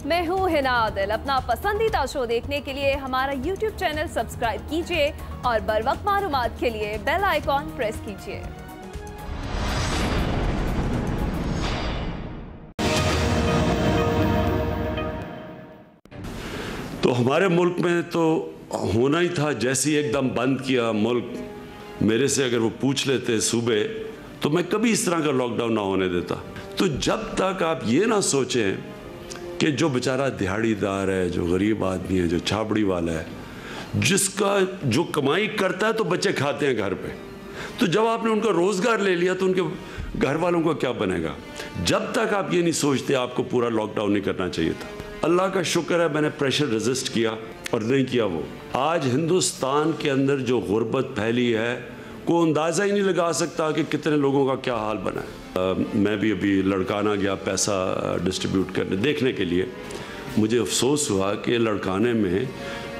मैं हूँ हिना आदिल। अपना पसंदीदा शो देखने के लिए हमारा YouTube चैनल सब्सक्राइब कीजिए और बर वक्त मालूमात के लिए बेल आइकॉन प्रेस कीजिए। तो हमारे मुल्क में तो होना ही था, जैसे ही एकदम बंद किया मुल्क, मेरे से अगर वो पूछ लेते सूबे तो मैं कभी इस तरह का लॉकडाउन ना होने देता। तो जब तक आप ये ना सोचें कि जो बेचारा दिहाड़ीदार है, जो गरीब आदमी है, जो छाबड़ी वाला है, जिसका जो कमाई करता है तो बच्चे खाते हैं घर पे, तो जब आपने उनका रोज़गार ले लिया तो उनके घर वालों को क्या बनेगा? जब तक आप ये नहीं सोचते आपको पूरा लॉकडाउन नहीं करना चाहिए था। अल्लाह का शुक्र है मैंने प्रेशर रेजिस्ट किया और नहीं किया वो। आज हिंदुस्तान के अंदर जो गुर्बत फैली है, कोई अंदाज़ा ही नहीं लगा सकता कि कितने लोगों का क्या हाल बना है। मैं भी अभी लड़काना गया पैसा डिस्ट्रीब्यूट करने देखने के लिए। मुझे अफसोस हुआ कि लड़काने में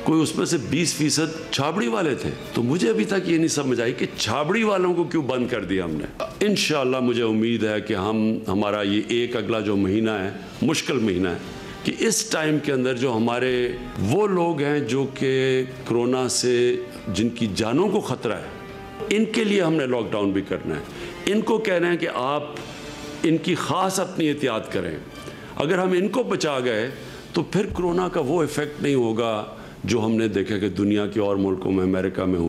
कोई उसमें से 20% छाबड़ी वाले थे। तो मुझे अभी तक ये नहीं समझ आई कि छाबड़ी वालों को क्यों बंद कर दिया हमने। इंशाअल्लाह मुझे उम्मीद है कि हमारा ये एक अगला जो महीना है, मुश्किल महीना है, कि इस टाइम के अंदर जो हमारे वो लोग हैं जो कि कोरोना से जिनकी जानों को ख़तरा है, इनके लिए हमने लॉकडाउन भी करना है। इनको कहना है कि आप इनकी ख़ास अपनी एहतियात करें। अगर हम इनको बचा गए तो फिर कोरोना का वो इफ़ेक्ट नहीं होगा जो हमने देखा कि दुनिया के और मुल्कों में, अमेरिका में हो।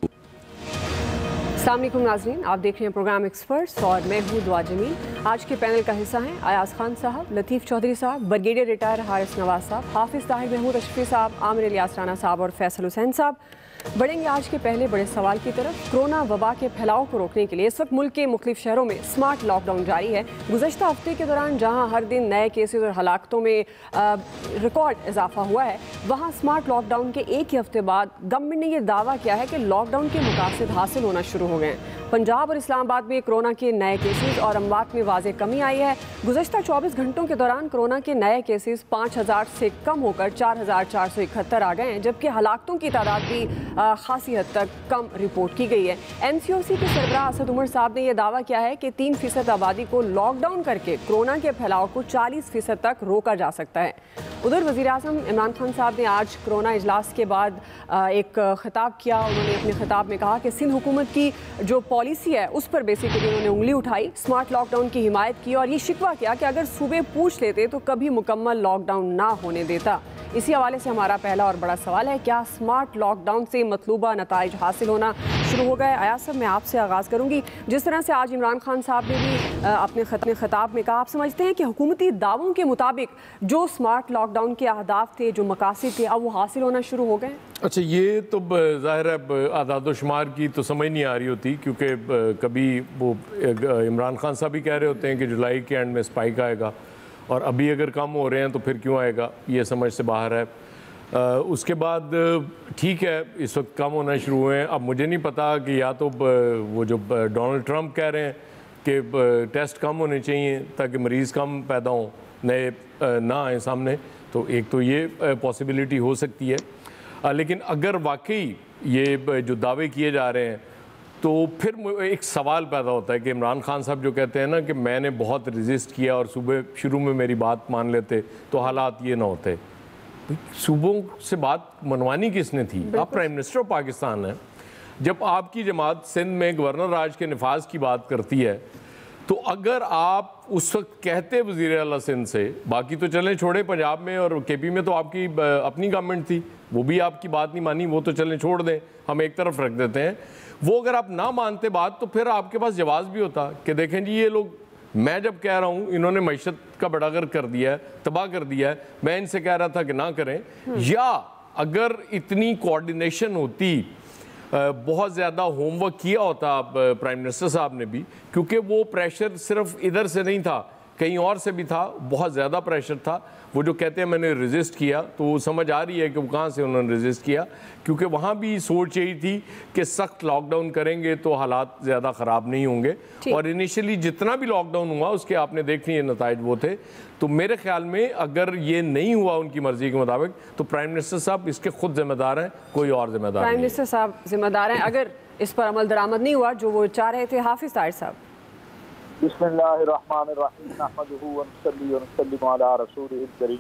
अस्सलाम वालेकुम नाज़रीन, आप देख रहे हैं प्रोग्राम एक्सपर्ट्स और मैं हूँ दुआ जमील। आज के पैनल का हिस्सा हैं अयाज खान साहब, लतीफ़ चौधरी साहब, ब्रिगेडियर रिटायर हारिस नवाज साहब, हाफिज़ ताहिर महमूद अशरफी साहब, आमिर इलियास राना साहब और फैसल हुसैन साहब। बढ़ेंगे आज के पहले बड़े सवाल की तरफ। कोरोना वबा के फैलाव को रोकने के लिए इस वक्त मुल्क के मुख्तलिफ शहरों में स्मार्ट लॉकडाउन जारी है। गुज़श्ता हफ्ते के दौरान जहां हर दिन नए केसेस और हलाकतों में रिकॉर्ड इजाफा हुआ है, वहां स्मार्ट लॉकडाउन के एक ही हफ्ते बाद गवर्नमेंट ने यह दावा किया है कि लॉकडाउन के मकासद हासिल होना शुरू हो गए हैं। पंजाब और इस्लामाबाद में कोरोना के नए केसेस और अमवात में वाज़ेह कमी आई है। गुज़श्ता 24 घंटों के दौरान कोरोना के नए केसेस 5000 से कम होकर 4471 आ गए हैं, जबकि हलाकतों की तादाद भी खासी हद तक कम रिपोर्ट की गई है। NCOC के सरबराह असद उमर साहब ने यह दावा किया है कि 3% आबादी को लॉकडाउन करके कोरोना के फैलाव को 40% तक रोका जा सकता है। उधर वज़ीर आज़म इमरान खान साहब ने आज कोरोना इजलास के बाद एक खिताब किया। उन्होंने अपने खिताब में कहा कि सिंध हुकूमत की जो पॉलिसी है उस पर बेसिकली उन्होंने उंगली उठाई, स्मार्ट लॉकडाउन की हिमायत की और ये शिकवा किया कि अगर सूबे पूछ लेते तो कभी मुकम्मल लॉकडाउन ना होने देता। इसी हवाले से हमारा पहला और बड़ा सवाल है, क्या स्मार्ट लॉकडाउन से मतलूबा नताइज हासिल होना शुरू हो गए? अयाज साहब, मैं आपसे आगाज़ करूँगी। जिस तरह से आज इमरान खान साहब ने भी अपने खिताब में कहा, आप समझते हैं कि हुकूमती दावों के मुताबिक जो स्मार्ट लॉकडाउन के अहदाफ थे, जो मकासद थे, अब वो हासिल होना शुरू हो गए? अच्छा, ये तो ज़ाहिर है आदाद शुमार की तो समझ नहीं आ रही होती, क्योंकि कभी वो इमरान खान साहब भी कह रहे होते हैं कि जुलाई के एंड में स्पाइक आएगा और अभी अगर कम हो रहे हैं तो फिर क्यों आएगा, ये समझ से बाहर है। उसके बाद ठीक है, इस वक्त कम होना शुरू हुए हैं। अब मुझे नहीं पता कि या तो वो जो डोनाल्ड ट्रंप कह रहे हैं कि टेस्ट कम होने चाहिए ताकि मरीज़ कम पैदा हों, नए ना आए सामने, तो एक तो ये पॉसिबिलिटी हो सकती है। लेकिन अगर वाकई ये जो दावे किए जा रहे हैं तो फिर एक सवाल पैदा होता है कि इमरान खान साहब जो कहते हैं ना कि मैंने बहुत रेजिस्ट किया और सूबे शुरू में मेरी बात मान लेते तो हालात ये ना होते। सूबों से बात मनवानी किसने थी? आप प्राइम मिनिस्टर ऑफ पाकिस्तान हैं। जब आपकी जमात सिंध में गवर्नर राज के नफाज की बात करती है तो अगर आप उस वक्त कहते वज़ीर आला सिंध से, बाकी तो चलें छोड़े, पंजाब में और KP में तो आपकी अपनी गवर्नमेंट थी, वो भी आपकी बात नहीं मानी, वो तो चलें छोड़ दें, हम एक तरफ रख देते हैं। वो अगर आप ना मानते बात तो फिर आपके पास जवाब भी होता कि देखें जी, ये लोग, मैं जब कह रहा हूँ इन्होंने मईशत का बेड़ागर कर दिया है, तबाह कर दिया है, मैं इनसे कह रहा था कि ना करें। या अगर इतनी कोऑर्डिनेशन होती, बहुत ज़्यादा होमवर्क किया होता प्राइम मिनिस्टर साहब ने भी, क्योंकि वो प्रेशर सिर्फ इधर से नहीं था, कहीं और से भी था, बहुत ज़्यादा प्रेशर था। वो जो कहते हैं मैंने रेजिस्ट किया, तो वो समझ आ रही है कि वो कहाँ से उन्होंने रेजिस्ट किया, क्योंकि वहाँ भी सोच यही थी कि सख्त लॉकडाउन करेंगे तो हालात ज़्यादा ख़राब नहीं होंगे। और इनिशियली जितना भी लॉकडाउन हुआ उसके आपने देख लिए नताइज वो थे। तो मेरे ख्याल में अगर ये नहीं हुआ उनकी मर्ज़ी के मुताबिक तो प्राइम मिनिस्टर साहब इसके खुद जिम्मेदार हैं, कोई और जिम्मेदार नहीं। प्राइम मिनिस्टर साहब जिम्मेदार हैं अगर इस पर अमल दरामद नहीं हुआ जो वो चाह रहे थे। हाफिज़ ताहिर साहब। बिस्मिल्लाहिर्रहमानिर्रहीम, नहमदुहु व नसल्ली व नसल्लिमु अला रसूलिहिल करीम।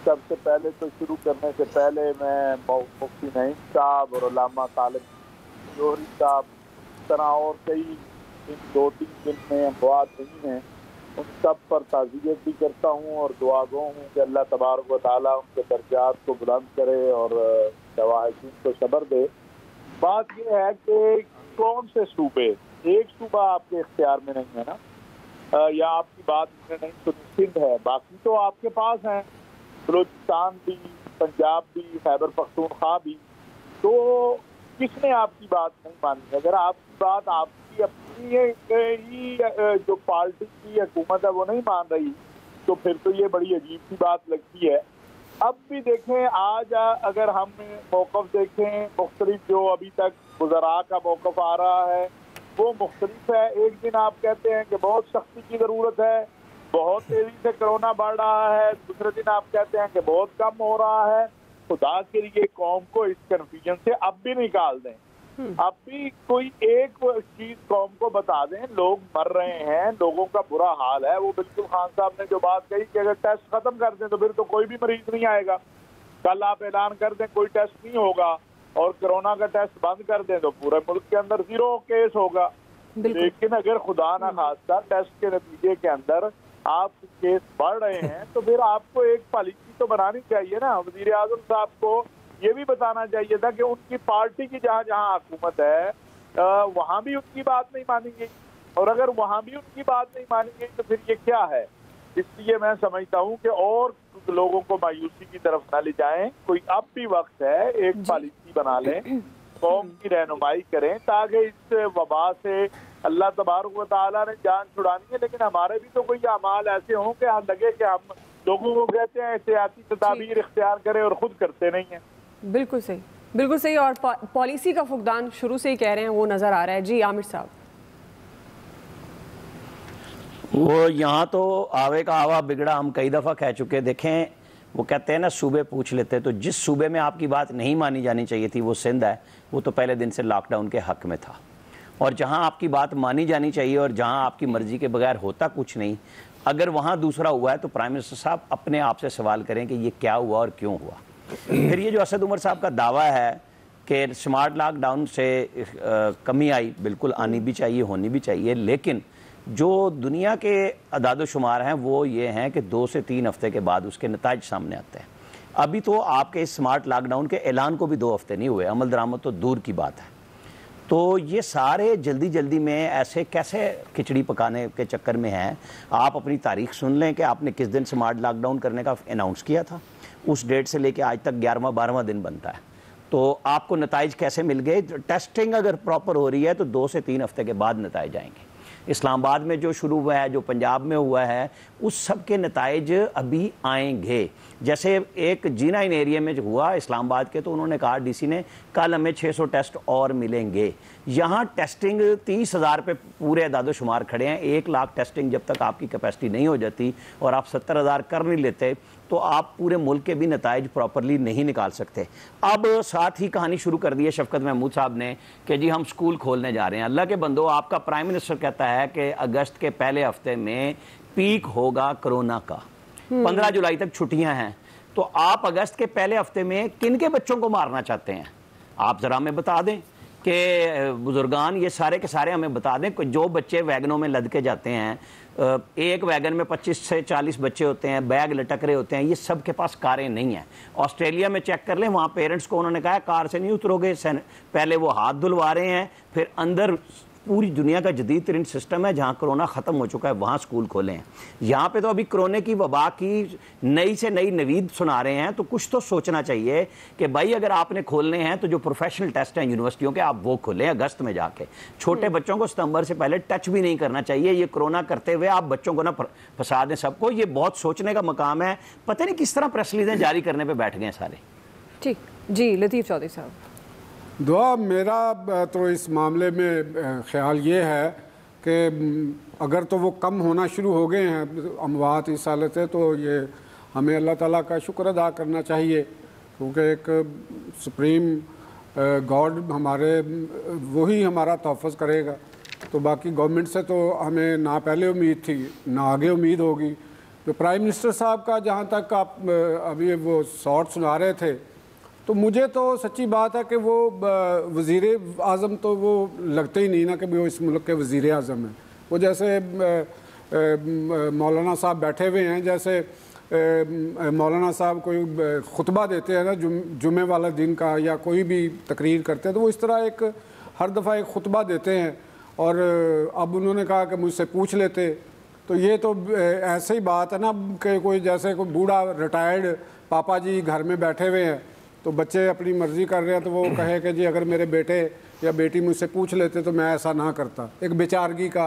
सबसे पहले तो शुरू करने से पहले मैं मुफ्ती नईम साहब और उलामा तालिब जोहरी साहब तरह और कई इन 2-3 दिन में अमवात नहीं हैं, उन सब पर ताज़ियत भी करता हूँ और दुआ गो हूँ कि अल्लाह तबारक व तआला उनके दर्जात को बुलंद करे और शवाहिदीन को सब्र दे। बात यह है कि कौन से सूबे, एक सूबा आपके इख्तियार में नहीं है ना, या आपकी बात में नहीं सुनी, सिंध है, बाकी तो आपके पास हैं, बलूचिस्तान भी, पंजाब भी, खैबर पख्तूनख्वा भी। तो किसने आपकी बात नहीं मानी? अगर आपकी बात आपकी अपनी ही जो पार्टी की हुकूमत है वो नहीं मान रही, तो फिर तो ये बड़ी अजीब सी बात लगती है। अब भी देखें, आज अगर हम मौक़िफ़ देखें, मुख्तलिफ जो अभी तक वज़रा का मौक़िफ़ आ रहा है वो मुख्तलिफ है। एक दिन आप कहते हैं कि बहुत सख्ती की ज़रूरत है, बहुत तेज़ी से कोरोना बढ़ रहा है, दूसरे दिन आप कहते हैं कि बहुत कम हो रहा है। खुदा के लिए कौम को इस कन्फ्यूजन से अब भी निकाल दें, अब भी कोई एक चीज कौम को बता दें। लोग मर रहे हैं, लोगों का बुरा हाल है। वो बिल्कुल खान साहब ने जो बात कही कि अगर टेस्ट खत्म कर दें तो फिर तो कोई भी मरीज नहीं आएगा। कल आप ऐलान कर दें कोई टेस्ट नहीं होगा और कोरोना का टेस्ट बंद कर दें तो पूरे मुल्क के अंदर 0 केस होगा। लेकिन अगर खुदा ना खास्ता टेस्ट के नतीजे के अंदर आप केस बढ़ रहे हैं तो फिर आपको एक पॉलिसी तो बनानी चाहिए ना। वज़ीर आज़म साहब को ये भी बताना चाहिए था कि उनकी पार्टी की जहाँ जहाँ हुकूमत है वहाँ भी उनकी बात नहीं मानी गई, और अगर वहाँ भी उनकी बात नहीं मानी गई तो फिर ये क्या है। इसलिए मैं समझता हूँ कि और लोगों को मायूसी की तरफ ना ले जाएं, कोई अब भी वक्त है, एक पॉलिसी बना लें, कौम की रहनुमाई करें ताकि इस वबा से अल्लाह तबारक व तआला ने जान छुड़ानी है। लेकिन हमारे भी तो कोई अमाल ऐसे हों कि लगे कि हम लोगों को कहते हैं एहतियाती तदाबीर इख्तियार करें और खुद करते नहीं हैं। बिल्कुल सही, बिल्कुल सही। और पॉलिसी का फुकदान शुरू से ही कह रहे हैं, वो नज़र आ रहा है। जी आमिर साहब। वो यहाँ तो आवे का आवा बिगड़ा हम कई दफ़ा कह चुके। देखें, वो कहते हैं ना सूबे पूछ लेते, तो जिस सूबे में आपकी बात नहीं मानी जानी चाहिए थी वो सिंध है, वो तो पहले दिन से लॉकडाउन के हक में था। और जहाँ आपकी बात मानी जानी चाहिए और जहाँ आपकी मर्जी के बगैर होता कुछ नहीं, अगर वहाँ दूसरा हुआ है तो प्राइम मिनिस्टर साहब अपने आप से सवाल करें कि ये क्या हुआ और क्यों हुआ। फिर ये जो असद उमर साहब का दावा है कि स्मार्ट लॉकडाउन से कमी आई, बिल्कुल आनी भी चाहिए, होनी भी चाहिए, लेकिन जो दुनिया के अदाद-ओ-शुमार हैं वो ये हैं कि 2 से 3 हफ्ते के बाद उसके नताइज सामने आते हैं। अभी तो आपके इस स्मार्ट लॉकडाउन के ऐलान को भी 2 हफ्ते नहीं हुए, अमल दरामद तो दूर की बात है। तो ये सारे जल्दी जल्दी में ऐसे कैसे खिचड़ी पकाने के चक्कर में हैं। आप अपनी तारीख सुन लें कि आपने किस दिन स्मार्ट लॉकडाउन करने का अनाउंस किया था, उस डेट से लेके आज तक 11वां 12वां दिन बनता है। तो आपको नताइज कैसे मिल गए? टेस्टिंग अगर प्रॉपर हो रही है तो 2 से 3 हफ्ते के बाद नताइज आएंगे। इस्लामाबाद में जो शुरू हुआ है, जो पंजाब में हुआ है, उस सब के नताइज अभी आएंगे। जैसे एक G9 एरिया में जो हुआ इस्लामाबाद के, तो उन्होंने कहा डीसी ने कल हमें 600 टेस्ट और मिलेंगे। यहाँ टेस्टिंग 30,000 पे पूरे अदाद-ओ-शुमार खड़े हैं। 1 लाख टेस्टिंग जब तक आपकी कैपेसिटी नहीं हो जाती और आप 70,000 कर नहीं लेते तो आप पूरे मुल्क के भी नताइज प्रॉपरली नहीं निकाल सकते। अब साथ ही कहानी शुरू कर दी है शफकत महमूद साहब ने कि जी हम स्कूल खोलने जा रहे हैं। अल्लाह के बंदो, आपका प्राइम मिनिस्टर कहता है कि अगस्त के पहले हफ्ते में पीक होगा कोरोना का, 15 जुलाई तक छुट्टियां हैं। तो आप अगस्त के पहले हफ्ते में किन के बच्चों को मारना चाहते हैं? आप ज़रा हमें बता दें कि बुजुर्गान ये सारे के सारे हमें बता दें कि जो बच्चे वैगनों में लद के जाते हैं, एक वैगन में 25 से 40 बच्चे होते हैं, बैग लटक रहे होते हैं, ये सब के पास कारें नहीं हैं। ऑस्ट्रेलिया में चेक कर लें, वहाँ पेरेंट्स को उन्होंने कहा कार से नहीं उतरोगे, पहले वो हाथ धुलवा रहे हैं, फिर अंदर पूरी दुनिया का जदीद तरीन सिस्टम है जहाँ कोरोना ख़त्म हो चुका है वहाँ स्कूल खोले हैं। यहाँ पे तो अभी कोरोना की वबा की नई से नई नवीद सुना रहे हैं। तो कुछ तो सोचना चाहिए कि भाई अगर आपने खोलने हैं तो जो प्रोफेशनल टेस्ट हैं यूनिवर्सिटियों के आप वो खोलें अगस्त में जाके। छोटे बच्चों को सितंबर से पहले टच भी नहीं करना चाहिए। ये कोरोना करते हुए आप बच्चों को ना फंसा दें सबको। ये बहुत सोचने का मकाम है। पता नहीं किस तरह प्रेस रिलीजें जारी करने पर बैठ गए सारे। ठीक जी, लतीफ़ चौधरी साहब। दुआ मेरा तो इस मामले में ख्याल ये है कि अगर तो वो कम होना शुरू हो गए हैं अमवात इस हालत से, तो ये हमें अल्लाह ताला का शुक्र अदा करना चाहिए, क्योंकि एक सुप्रीम गॉड हमारे वही हमारा तहफ़्फ़ुज़ करेगा। तो बाकी गवर्नमेंट से तो हमें ना पहले उम्मीद थी ना आगे उम्मीद होगी। जो प्राइम मिनिस्टर साहब का जहाँ तक आप अभी वो शॉर्ट सुना रहे थे, तो मुझे तो सच्ची बात है कि वो वज़ीर आज़म तो वो लगते ही नहीं ना कि वो इस मुल्क के वज़ीर आज़म हैं। वो जैसे मौलाना साहब बैठे हुए हैं, जैसे मौलाना साहब कोई खुतबा देते हैं ना जुमे वाला दिन का, या कोई भी तकरीर करते हैं, तो वो इस तरह एक हर दफ़ा एक खुतबा देते हैं। और अब उन्होंने कहा कि मुझसे पूछ लेते, तो ये तो ऐसे ही बात है ना कि कोई जैसे कोई बूढ़ा रिटायर्ड पापा जी घर में बैठे हुए हैं, तो बच्चे अपनी मर्ज़ी कर रहे हैं, तो वो कहे कि जी अगर मेरे बेटे या बेटी मुझसे पूछ लेते तो मैं ऐसा ना करता। एक बेचारगी का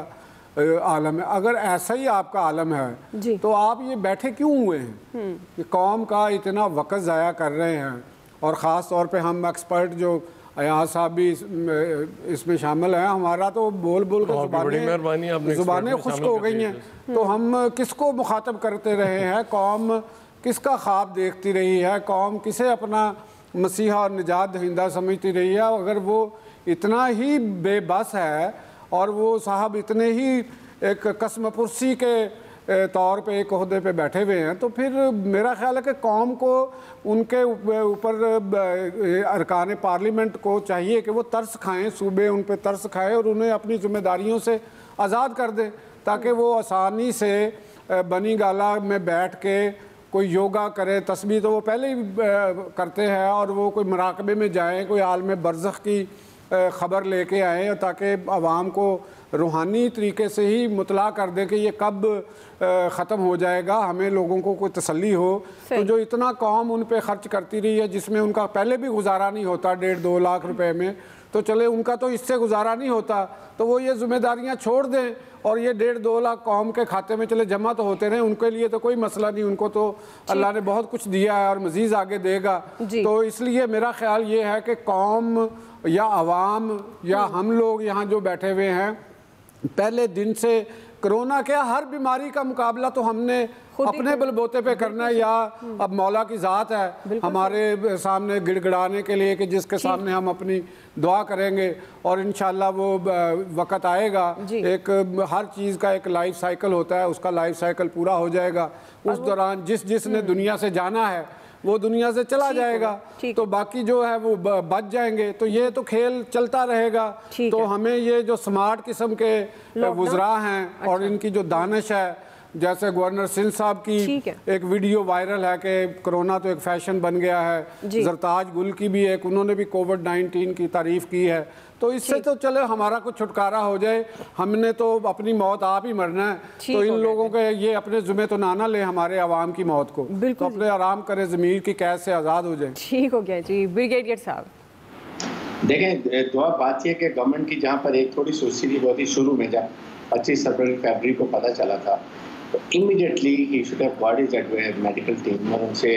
आलम है। अगर ऐसा ही आपका आलम है तो आप ये बैठे क्यों हुए हैं? कि कौम का इतना वक्त ज़ाया कर रहे हैं, और ख़ास तौर पे हम एक्सपर्ट जो अयाज साहब भी इसमें शामिल हैं, हमारा तो बोल बोल कर ज़ुबानें खुश्क हो गई हैं। तो हम किसको मुखातब करते रहे हैं? कौम किसका ख्वाब देखती रही है? कौम किसे अपना मसीहा और निजात दहिंदा समझती रही है? अगर वो इतना ही बेबस है और वो साहब इतने ही एक कसम पुरसी के तौर पे एक ओहदे पे बैठे हुए हैं, तो फिर मेरा ख्याल है कि कौम को उनके ऊपर अरकान पार्लियामेंट को चाहिए कि वो तरस खाएं, सूबे उन पे तरस खाएं और उन्हें अपनी जिम्मेदारियों से आज़ाद कर दें, ताकि वो आसानी से बनी गाला में बैठ के कोई योगा करे। तस्बीह तो वो पहले ही करते हैं, और वो कोई मराकबे में जाएँ, कोई आलम बरज़ख की ख़बर लेके आएँ, ताकि आवाम को रूहानी तरीके से ही मुतला कर दें कि ये कब ख़त्म हो जाएगा, हमें लोगों को कोई तसल्ली हो। तो जो इतना कौम उन पे खर्च करती रही है, जिसमें उनका पहले भी गुजारा नहीं होता 1.5-2 लाख रुपए में, तो चले उनका तो इससे गुजारा नहीं होता, तो वो ये जिम्मेदारियां छोड़ दें और ये 1.5-2 लाख कौम के खाते में चले जमा तो होते रहें। उनके लिए तो कोई मसला नहीं, उनको तो अल्लाह ने बहुत कुछ दिया है और मज़ीद आगे देगा। तो इसलिए मेरा ख्याल ये है कि कौम या आवाम या हम लोग यहाँ जो बैठे हुए हैं, पहले दिन से कोरोना क्या हर बीमारी का मुकाबला तो हमने अपने बलबोते पे करना है, या अब मौला की ज़ात है हमारे सामने गिड़गिड़ाने के लिए कि जिसके सामने हम अपनी दुआ करेंगे, और इंशाल्लाह वो वक़्त आएगा। एक हर चीज़ का एक लाइफ साइकिल होता है, उसका लाइफ साइकिल पूरा हो जाएगा। उस दौरान जिसने दुनिया से जाना है वो दुनिया से चला जाएगा, तो बाकी जो है वो बच जाएंगे। तो ये तो खेल चलता रहेगा। तो हमें ये जो स्मार्ट किस्म के वुज़रा हैं और इनकी जो दानिश है, जैसे गवर्नर सिंध साहब की एक वीडियो वायरल है कि कोरोना तो एक फैशन बन गया है, जरताज गुल की भी एक उन्होंने भी कोविड-19 की तारीफ की है। तो इससे तो चले हमारा कुछ छुटकारा हो जाए, हमने तो अपनी मौत आप ही मरना है, तो इन लोगों के ये अपने ज़िम्मे तो ना ले हमारे आवाम की मौत को, तो अपने आराम करें, ज़मीर की कैद से आज़ाद हो जाए। ठीक हो गया जी। ब्रिगेडियर साहब देखें, दुआ बात यह कि गवर्नमेंट की जहाँ पर एक थोड़ी सोची थी बहुत ही शुरू में, जब 25 फरवरी को पता चला था, तो immediately he should have got his medical team और उनसे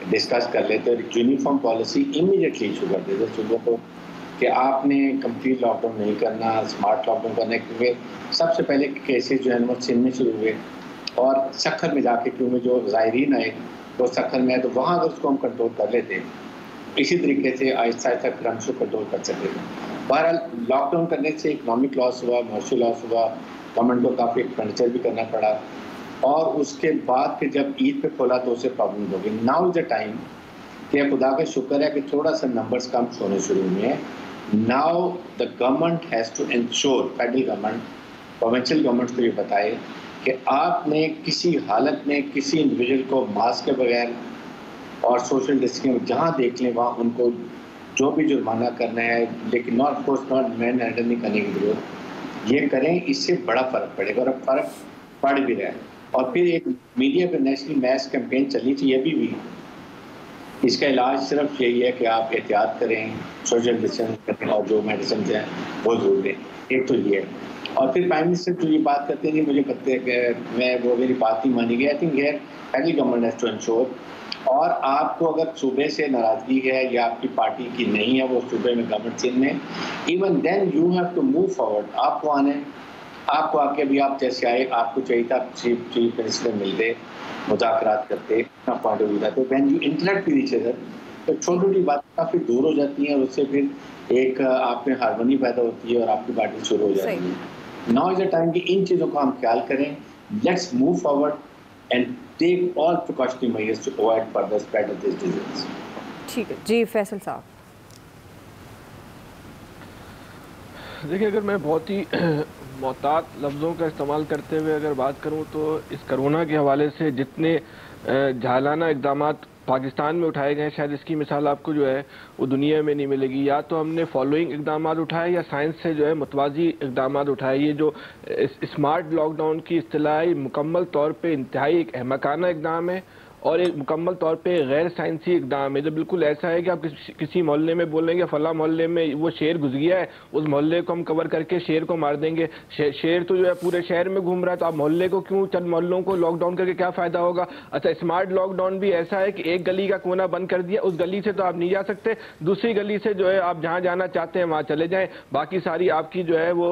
डिस्कस कर लेते और यूनिफॉर्म पॉलिसी इमीडिएटली इशू कर देते सुबह को कि आपने कंप्लीट लॉकडाउन नहीं करना, स्मार्ट लॉकडाउन करना। क्योंकि सबसे पहले केसेस जो है वो सिंध में शुरू हुए और सखर में जाके, क्योंकि जो ज़ायरीन आए वो सखर में आए, तो वहाँ अगर उसको हम कंट्रोल कर लेते, इसी तरीके से आहिस्ता आहिस्ता क्रम से कंट्रोल कर सकते थे। बहरहाल लॉकडाउन करने से इकनॉमिक लॉस हुआ, माशी लॉस हुआ, गवर्नमेंट को काफ़ी एक्सपेंडिचर भी करना पड़ा, और उसके बाद फिर जब ईद पे खोला तो उसे प्रॉब्लम हो गई। नाउ इज़ द टाइम कि खुदा का शुक्र है कि थोड़ा सा नंबर्स कम होने शुरू हुए हैं। Now the government has to ensure, federal government provincial government को ये बताए कि आपने किसी हालत में किसी इंडिविजुअल को मास्क के बगैर और सोशल डिस्टेंसिंग जहाँ देख लें वहाँ उनको जो भी जुर्माना करना है, लेकिन not force not man handle नहीं करने की जरूरत, ये करें। इससे बड़ा फ़र्क पड़ेगा और अब फ़र्क पड़ भी रहा है। और फिर एक मीडिया पे नेशनल मैस कैंपेन चली थी, अभी भी इसका इलाज सिर्फ यही है कि आप एहतियात करें, सोशल डिस्टेंस करें और जो मेडिसिन हैं वो जरूर लें। एक तो ये है। और फिर प्राइम मिनिस्टर जो ये बात करते हैं, मुझे पता है कि मैं वो मेरी बात नहीं मानी गई। I think here federal government has to ensure, और आपको अगर सूबे से नाराज़गी है या आपकी पार्टी की नहीं है वो सूबे में गवर्नमेंट सिंध में, even then you have to move forward. आपको आने, आपको आके भी आप जैसे आए, आपको चाहिए था चीफ मिनिस्टर मिलते, मुज़ाकरात करते, अपना पॉइंट ऑफ व्यू था, तो when you interact with each other, तो छोटी छोटी बातें काफ़ी दूर हो जाती हैं और उससे फिर एक आप में हारमोनी पैदा होती है और आपकी पार्टी शुरू हो जाती है। नाउ इज़ द टाइम कि इन चीज़ों का हम ख्याल करें। Let's move forward, and take all precautionary measures to avoid further spread of this disease. ठीक है जी, फैसल साहब। देखिए, अगर मैं बहुत ही मोहतात लफ्ज़ों का इस्तेमाल करते हुए अगर बात करूं तो इस कोरोना के हवाले से जितने जालाना इक़दाम पाकिस्तान में उठाए गए हैं, शायद इसकी मिसाल आपको जो है वो दुनिया में नहीं मिलेगी। या तो हमने फॉलोइंग इक़दाम उठाए या साइंस से जो है मुतवाज़ी इक़दाम उठाए। ये जो स्मार्ट लॉकडाउन की इस्तिलाह मुकम्मल तौर पे इंतहाई एक अहमकाना इक़दाम है और एक मुकम्मल तौर पे गैर साइंसी इक़दाम है। जो बिल्कुल ऐसा है कि आप किसी मोहल्ले में बोलेंगे फला मोहल्ले में वो शेर घुस गया है, उस मोहल्ले को हम कवर करके शेर को मार देंगे। शेर तो जो है पूरे शहर में घूम रहा है, तो आप मोहल्ले को क्यों, चंद मोहल्लों को लॉकडाउन करके क्या फ़ायदा होगा। अच्छा, स्मार्ट लॉकडाउन भी ऐसा है कि एक गली का कोना बंद कर दिया, उस गली से तो आप नहीं जा सकते, दूसरी गली से जो है आप जहाँ जाना चाहते हैं वहाँ चले जाएँ। बाकी सारी आपकी जो है वो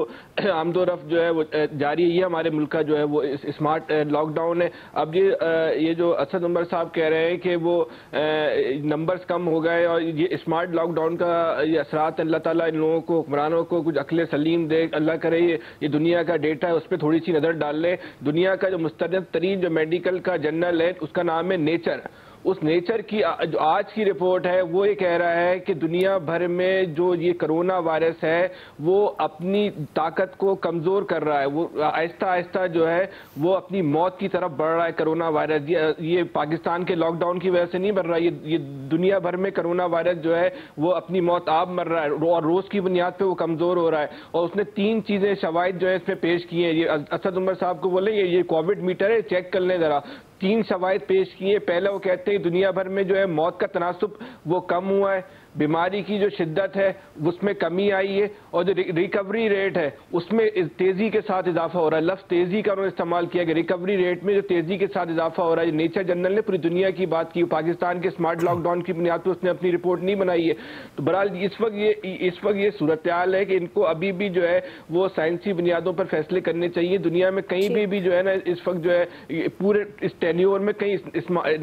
आमदोरफ्त जो है वो जारी है। ये हमारे मुल्क का जो है वो स्मार्ट लॉकडाउन है। अब ये जो असद उमर साहब कह रहे हैं कि वो नंबर्स कम हो गए और ये स्मार्ट लॉकडाउन का ये असरात अल्लाह ताला इन लोगों को, हुक्मरानों को कुछ अक्ल सलीम दे, अल्लाह करे ये दुनिया का डेटा है उस पर थोड़ी सी नज़र डाल लें। दुनिया का जो मुस्तनद तरीन जो मेडिकल का जर्नल है उसका नाम है नेचर। उस नेचर की जो आज की रिपोर्ट है वो ये कह रहा है कि दुनिया भर में जो ये कोरोना वायरस है वो अपनी ताकत को कमज़ोर कर रहा है, वो आहिस्ता आहिस्ता जो है वो अपनी मौत की तरफ बढ़ रहा है। कोरोना वायरस ये पाकिस्तान के लॉकडाउन की वजह से नहीं बढ़ रहा है, ये दुनिया भर में कोरोना वायरस जो है वो अपनी मौत आप मर रहा है और रोज़ की बुनियाद पर वो कमज़ोर हो रहा है। और उसने 3 चीज़ें शवाहिद जो है इस पर पेश की हैं। ये असद उमर साहब को बोले ये कोविड मीटर है, चेक कर लें ज़रा। 3 शवाहिद पेश किए। पहले वो कहते हैं दुनिया भर में जो है मौत का तनासुब वो कम हुआ है, बीमारी की जो शिद्दत है उसमें कमी आई है और जो रिकवरी रेट है उसमें तेज़ी के साथ इजाफा हो रहा है। लफ्ज़ तेज़ी का उन्होंने इस्तेमाल किया कि रिकवरी रेट में जो तेज़ी के साथ इजाफा हो रहा है। नेचर जर्नल ने पूरी दुनिया की बात की, पाकिस्तान के स्मार्ट लॉकडाउन की बुनियाद पर उसने अपनी रिपोर्ट नहीं बनाई है। तो बहरहाल इस वक्त ये सूरत हाल है कि इनको अभी भी जो है वो साइंसी बुनियादों पर फैसले करने चाहिए। दुनिया में कहीं भी जो है ना इस वक्त जो है पूरे इस टेन्योर में कहीं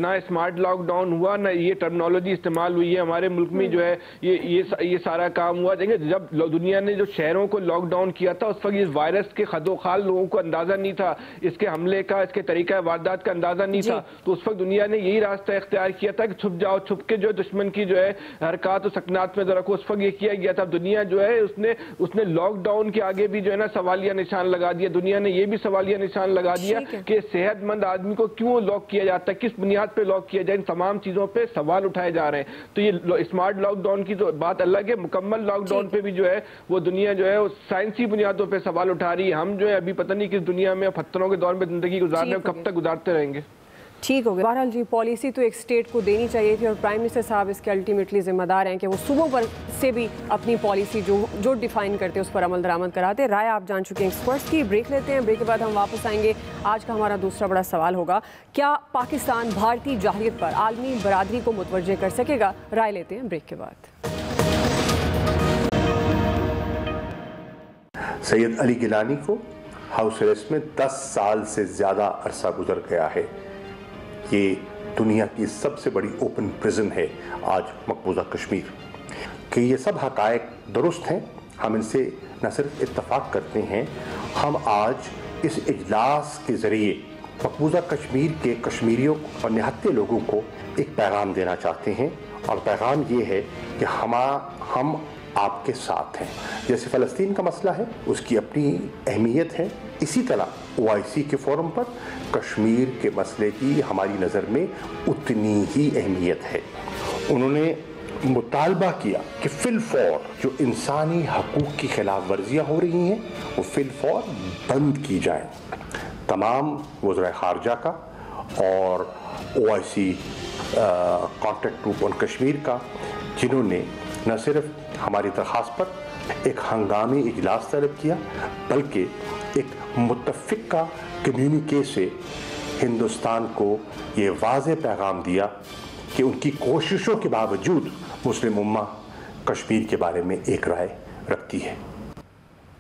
ना स्मार्ट लॉकडाउन हुआ ना ये टर्मिनोलॉजी इस्तेमाल हुई है। हमारे मुल्क में जो है ये सारा काम हुआ। देखिए, जब दुनिया ने जो शहरों को लॉकडाउन किया था उस वक्त इस वायरस के खदोखाल लोगों को अंदाजा नहीं था, इसके हमले का, इसके तरीका वारदात का अंदाजा नहीं था। तो उस वक्त दुनिया ने यही रास्ता इख्तियार किया था कि छुप जाओ, छुप के जो दुश्मन की जो है हरकत और सकनात में रखो। उस वक्त ये किया गया था। दुनिया जो है उसने लॉकडाउन के आगे भी जो है ना सवालिया निशान लगा दिया। दुनिया ने ये भी सवालिया निशान लगा दिया कि सेहतमंद आदमी को क्यों लॉक किया जाता है, किस बुनियाद पर लॉक किया जाए, इन तमाम चीजों पर सवाल उठाए जा रहे हैं। तो ये स्मार्ट लॉकडाउन की तो बात अलग है, मुकम्मल लॉकडाउन पे भी जो है वो दुनिया जो है वो साइंसी बुनियादों पे सवाल उठा रही है। हम जो है अभी पता नहीं किस दुनिया में पत्थरों के दौर में जिंदगी गुजार रहे हैं, कब तक गुजारते रहेंगे। ठीक हो गया। बहरहाल जी, पॉलिसी तो एक स्टेट को देनी चाहिए थी और प्राइम मिनिस्टर साहब इसके अल्टीमेटली जिम्मेदार हैं कि वो सूबों पर से भी अपनी पॉलिसी जो डिफाइन करते हैं उस पर अमल दरामद कराते। राय आप जान चुके हैं एक्सपर्ट्स की। ब्रेक लेते हैं, ब्रेक के बाद हम वापस आएंगे। आज का हमारा दूसरा बड़ा सवाल होगा, क्या पाकिस्तान भारतीय जाहिलियत पर आलमी बरादरी को मुतवज्जे कर सकेगा? राय लेते हैं ब्रेक के बाद। सैयद अली गिलानी को हाउस अरेस्ट में 10 साल से ज़्यादा अरसा गुजर गया है। ये दुनिया की सबसे बड़ी ओपन प्रिजन है आज मकबूजा कश्मीर। कि ये सब हकायक दुरुस्त हैं, हम इनसे न सिर्फ इत्तफाक करते हैं, हम आज इस इजलास के ज़रिए मकबूजा कश्मीर के कश्मीरियों और निहत्ते लोगों को एक पैगाम देना चाहते हैं। और पैगाम ये है कि हम आपके साथ हैं। जैसे फ़लस्तीन का मसला है, उसकी अपनी अहमियत है, इसी तरह OIC के फोरम पर कश्मीर के मसले की हमारी नज़र में उतनी ही अहमियत है। उन्होंने मुतालबा किया कि फिलफौर जो इंसानी हकूक़ की खिलाफ वर्जियाँ हो रही हैं वो फिलफौर बंद की जाएँ। तमाम वज़राए ख़ारजा का और OIC contact group on Kashmir का, जिन्होंने न सिर्फ हमारी दरख्वास्त पर एक हंगामी इजलास तलब किया बल्कि एक मुत्तफ़िक़ा कम्युनिके से हिंदुस्तान को ये वाज़ेह पैगाम दिया कि उनकी कोशिशों के बावजूद मुस्लिम उम्मा कश्मीर के बारे में एक राय रखती है।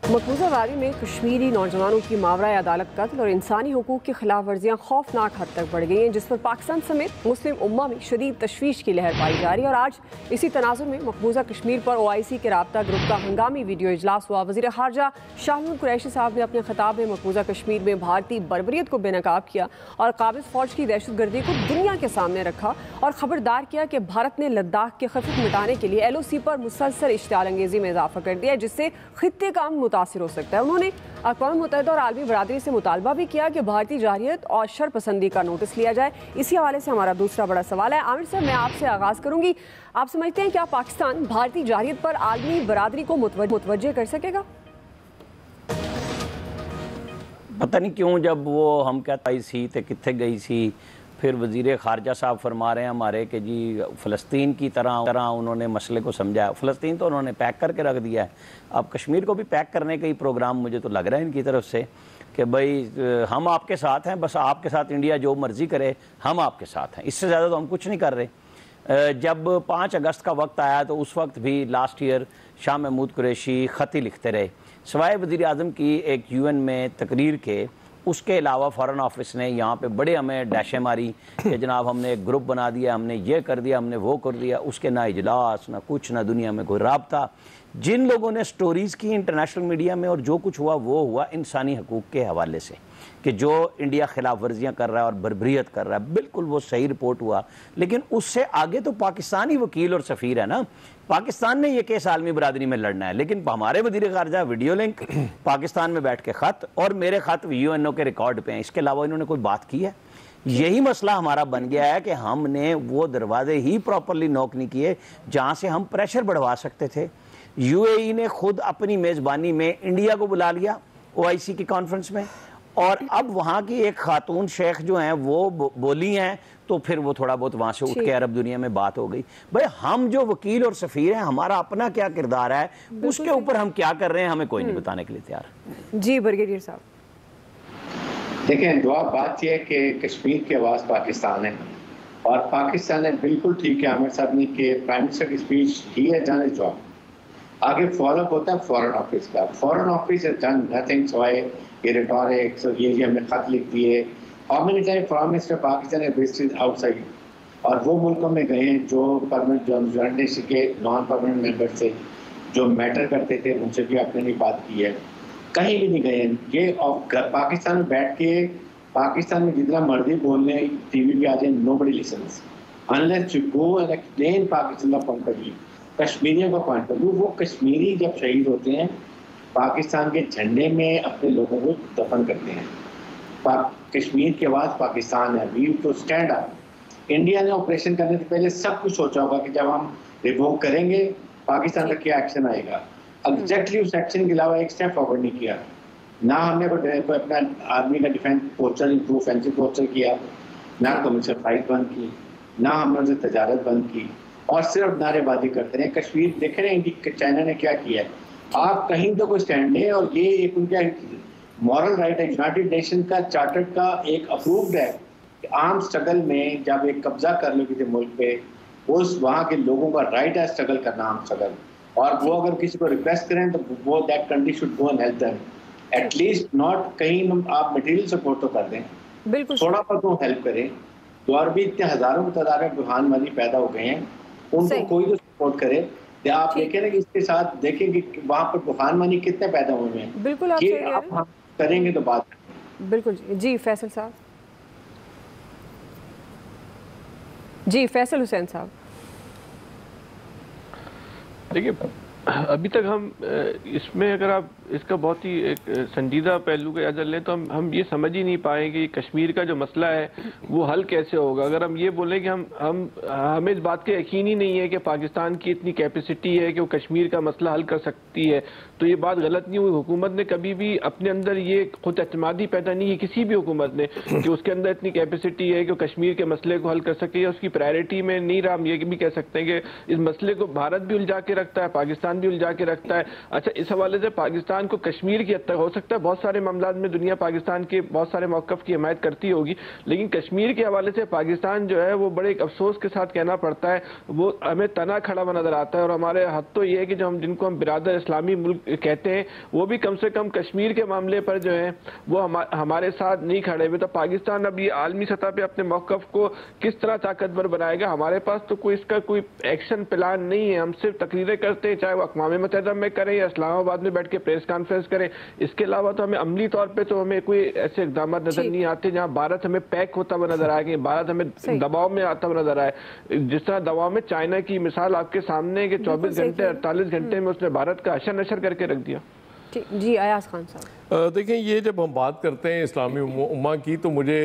मकबूजा वादी में कश्मीरी नौजवानों की मावरा अदालत कत्ल और इंसानी हुकूक की खिलाफ वर्जियाँ खौफनाक हद तक बढ़ गई हैं, जिस पर पाकिस्तान समेत मुस्लिम उम्मा में शदीद तशवीश की लहर पाई जा रही है। और आज इसी तनाजुर में मकबूजा कश्मीर पर OIC के राब्ता ग्रुप का हंगामी वीडियो इजलास हुआ। वज़ीर ख़ारजा शाह महमूद कुरैशी साहब ने अपने खिताब में मकबूजा कश्मीर में भारतीय बर्बरियत को बेनकाब किया और काबिज़ फ़ौज की दहशतगर्दी को दुनिया के सामने रखा और ख़बरदार किया कि भारत ने लद्दाख के खफत मिटाने के लिए LOC पर मुसलसल इश्तियाल अंगेज़ी में इजाफा कर दिया, जिससे खित्ते का मुतासिर हो सकता है। उन्होंने अक़वाम मुत्तहिदा और आलमी बरादरी से मुतालबा भी किया कि भारतीय जारहियत और शरपसंदी का नोटिस लिया जाए। इसी हवाले से हमारा दूसरा बड़ा सवाल है। आमिर साहब, मैं आपसे आगाज़ करूंगी। आप समझते हैं क्या पाकिस्तान भारतीय जारहियत पर आलमी बरादरी को मुतवज्जे कर सकेगा? पता नहीं क्यों जब वो हम कहता ही सी तो कितने गई सी, फिर वज़ीर ख़ारजा साहब फरमा रहे हैं हमारे कि जी फ़लस्तीन की तरह उन्होंने मसले को समझा। फ़लस्तीन तो उन्होंने पैक करके रख दिया है, अब कश्मीर को भी पैक करने का ही प्रोग्राम मुझे तो लग रहा है इनकी तरफ से कि भाई हम आपके साथ हैं, बस आपके साथ इंडिया जो मर्ज़ी करे हम आपके साथ हैं, इससे ज़्यादा तो हम कुछ नहीं कर रहे। जब 5 अगस्त का वक्त आया तो उस वक्त भी लास्ट ईयर शाह महमूद कुरैशी ख़त ही लिखते रहे, सवाए वज़ीर आज़म की एक UN में तकरीर के। उसके अलावा फ़ॉरेन ऑफिस ने यहाँ पे बड़े हमें डैशें मारी कि जनाब हमने एक ग्रुप बना दिया, हमने ये कर दिया, हमने वो कर दिया। उसके ना इजलास ना कुछ, ना दुनिया में कोई राब्ता। जिन लोगों ने स्टोरीज़ की इंटरनेशनल मीडिया में और जो कुछ हुआ वो हुआ इंसानी हकूक़ के हवाले से कि जो इंडिया खिलाफ वर्जियाँ कर रहा है और बर्बरियत कर रहा है, बिल्कुल वो सही रिपोर्ट हुआ। लेकिन उससे आगे तो पाकिस्तान ही वकील और सफ़ीर है ना, पाकिस्तान ने ये केस आलमी बरादरी में लड़ना है। लेकिन हमारे वज़ीर ख़ारजा वीडियो लिंक, पाकिस्तान में बैठ के ख़त और मेरे ख़त UNO के रिकॉर्ड पे हैं, इसके अलावा इन्होंने कोई बात की है? यही मसला हमारा बन गया है कि हमने वो दरवाजे ही प्रॉपरली नॉक नहीं किए जहाँ से हम प्रेशर बढ़वा सकते थे। UAE ने खुद अपनी मेज़बानी में इंडिया को बुला लिया OIC की कॉन्फ्रेंस में, और अब वहाँ की एक खातून शेख जो हैं वो बोली हैं, तो फिर वो थोड़ा बहुत वहाँ से उठ के अरब दुनिया में बात हो गई। भाई हम जो वकील और सफ़ीर हैं, हमारा अपना क्या किरदार है, उसके ऊपर हम क्या कर रहे हैं, हमें कोई नहीं बताने के लिए तैयार। जी ब्रिगेडियर साहब, देखें दुआ बात यह है कि कश्मीर की आवाज़ पाकिस्तान है और पाकिस्तान ने बिल्कुल ठीक है आमिर साहब ने कि प्राइम मिनिस्टर की स्पीच ही है डन इज जॉब। आगे फॉलोअप होता है फॉरेन ऑफिस का। Foreign office has done nothing सवाए ये रिटॉरिक्स और ये हमने खत लिख दिए। How many time prime minister Pakistan है विजिटेड आउटसाइड, और वो मुल्कों में गए हैं जो परमानेंट जर्नलिस्ट के नॉन परमानेंट मेंबर थे, जो मैटर करते थे, उनसे भी आपने नहीं बात की है, कहीं भी नहीं गए। ये पाकिस्तान में बैठ के पाकिस्तान में जितना मर्जी बोलने TV पे आ जाए, nobody lessons unless you go and explain Pakistan का पॉइंट ऑफ व्यू, कश्मीरियों का पॉइंट ऑफ व्यू। वो कश्मीरी जब शहीद होते हैं पाकिस्तान के झंडे में अपने लोगों को दफन करते हैं। कश्मीर की आवाज़ पाकिस्तान है, we to stand up. India ने ऑपरेशन करने से पहले सब कुछ सोचा होगा कि जब हम रिवोक करेंगे पाकिस्तान का क्या एक्शन आएगा। एग्जैक्टली उस एक्शन के अलावा एक स्टेप फॉरवर्ड नहीं किया। ना हमने कोई अपना आर्मी का defence poster improve fancy poster किया, ना कमर्शियल फ्लाइट बंद की, ना हमने उनसे तजारत बंद की, और सिर्फ नारेबाजी करते रहे। कश्मीर देखे रहे चाइना ने क्या किया है। आप कहीं तो कोई स्टैंड है, और ये एक उनका मॉरल राइट है, यूनाइटेड नेशन का चार्टर्ड का एक अप्रूव्ड है कि आर्म स्ट्रगल में जब एक कब्जा कर लो किसी मुल्क पे, उस वहाँ के लोगों का राइट है स्ट्रगल करना, आर्म स्ट्रगल। और वो अगर किसी को रिक्वेस्ट करें तो वो that country should go and help them, at least not कहीं आप मटेरियल सपोर्ट तो कर दें, बिल्कुल थोड़ा बहुत वो हेल्प करें। तो और भी इतने हजारों तादाद में बुरहान वाली पैदा हो गए हैं, उनको कोई तो सपोर्ट करे। आप देखें ना कि इसके साथ देखें कि वहाँ पर बुरहान वाली कितने पैदा हुए हैं। बिल्कुल आप करेंगे तो बात। बिल्कुल जी फैसल साहब, जी फैसल हुसैन साहब। देखिए अभी तक हम इसमें अगर आप इसका बहुत ही एक संजीदा पहलू का याद लें तो हम ये समझ ही नहीं पाएंगे कि कश्मीर का जो मसला है वो हल कैसे होगा। अगर हम ये बोलें कि हमें इस बात का यकीन ही नहीं है कि पाकिस्तान की इतनी कैपेसिटी है कि वो कश्मीर का मसला हल कर सकती है, तो ये बात गलत नहीं हुई। हुकूमत ने कभी भी अपने अंदर ये खुद एतमादी पैदा नहीं की, किसी भी हुकूमत ने, कि उसके अंदर इतनी कैपेसिटी है कि वो कश्मीर के मसले को हल कर सके, या उसकी प्रायोरिटी में नहीं रहा। हम ये भी कह सकते हैं कि इस मसले को भारत भी उलझा के रखता है, पाकिस्तान पाकिस्तान भी उलझा के रखता है। अच्छा, इस हवाले से पाकिस्तान को कश्मीर की हद तक हो सकता है बहुत सारे मामला में दुनिया पाकिस्तान के बहुत सारे मौक़िफ़ की हिमायत करती होगी, लेकिन कश्मीर के हवाले से पाकिस्तान जो है वो बड़े एक अफसोस के साथ कहना पड़ता है, वो हमें तना खड़ा हुआ नजर आता है। और हमारे हद तो ये है कि जो हम जिनको हम बिरादर इस्लामी मुल्क कहते हैं वो भी कम से कम कश्मीर के मामले पर जो है वो हमारे साथ नहीं खड़े हुए। तो पाकिस्तान अब ये आलमी सतह पे अपने मौक़िफ़ को किस तरह ताकतवर बनाएगा? हमारे पास तो कोई इसका कोई एक्शन प्लान नहीं है। हम सिर्फ तकरीरें करते हैं, चाहे वो अक़वाम मुत्तहिदा में करें या इस्लामाबाद में बैठ के प्रेस कॉन्फ्रेंस करें। इसके अलावा तो हमें अमली तौर पर तो हमें कोई ऐसे इक़दाम नजर नहीं आते जहाँ भारत हमें पैक होता हुआ नजर आएगा, भारत हमें दबाव में आता हुआ नजर आए। जिस तरह दबाव में चाइना की मिसाल आपके सामने के 24 घंटे 48 घंटे में उसने भारत का अशर नशर करके रख दिया। जी अयाज खान साहब, देखें, ये जब हम बात करते हैं इस्लामी उम्मा की तो मुझे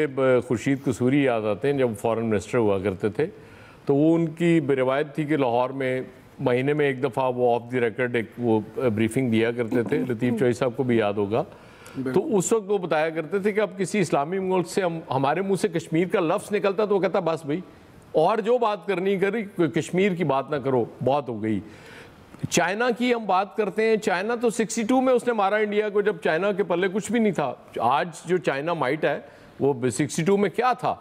खुर्शीद कसूरी याद आते हैं। जब फॉरेन मिनिस्टर हुआ करते थे तो वो उनकी रिवायत थी कि लाहौर में महीने में एक दफ़ा वो ऑफ द रिकॉर्ड एक वो ब्रीफिंग दिया करते थे। लतीफ़ चौधरी साहब को भी याद होगा। तो उस वक्त वो बताया करते थे कि अब किसी इस्लामी मुल्क से हमारे मुंह से कश्मीर का लफ्ज़ निकलता तो वो कहता बस भाई, और जो बात करनी करी, कश्मीर की बात ना करो, बहुत हो गई। चाइना की हम बात करते हैं, चाइना तो 62 में उसने मारा इंडिया को, जब चाइना के पल्ले कुछ भी नहीं था। आज जो चाइना माइट है वो 62 में क्या था?